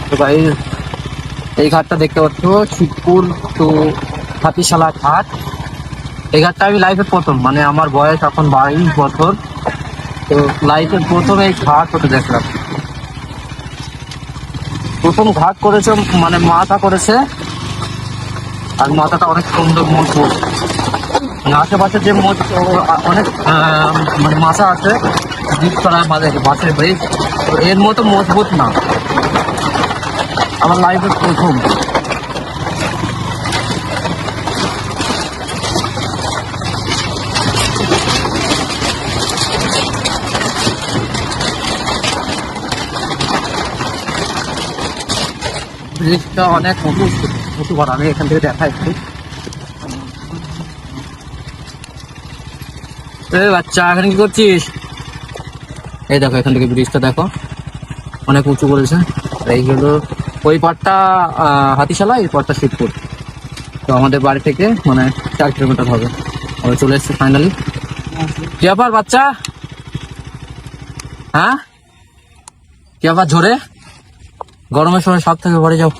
তো ভাই এই ঘাটটা দেখতে পাচ্ছ শিবপুর তো হাতিশালা ঘাট। এই ঘাটটা আমি লাইফে প্রথম, মানে আমার বয়স এখন 22 বছর, তো লাইফের প্রথম এই ঘাট হতে দেখলাম। প্রথম ঘাট করেছে, মানে মাথা করেছে, আর মাথাটা অনেক সুন্দর মজবুত। আশেপাশে যে অনেক মানে মাথা আছে দ্বীপ করা বাসের ব্রিজ, তো এর মতো মজবুত না। আমার লাইফের প্রথম। ব্রিজটা অনেক উঁচু করা, আমি এখান থেকে দেখা একটু। বাচ্চা এখানে কি করছিস? এই দেখো এখান থেকে ব্রিজটা দেখো, অনেক উঁচু করেছে। এইগুলো ওই পাড়টা হাতিশালা, এই পাড়টা শিবপুর। তো আমাদের বাড়ি থেকে মানে 4 কিলোমিটার হবে। আমরা চলে এসেছি ফাইনালি। কি ব্যাপার বাচ্চা? হ্যাঁ কি ব্যাপার? ঝরে গরমের সময় সব থেকে ঘরে যাও।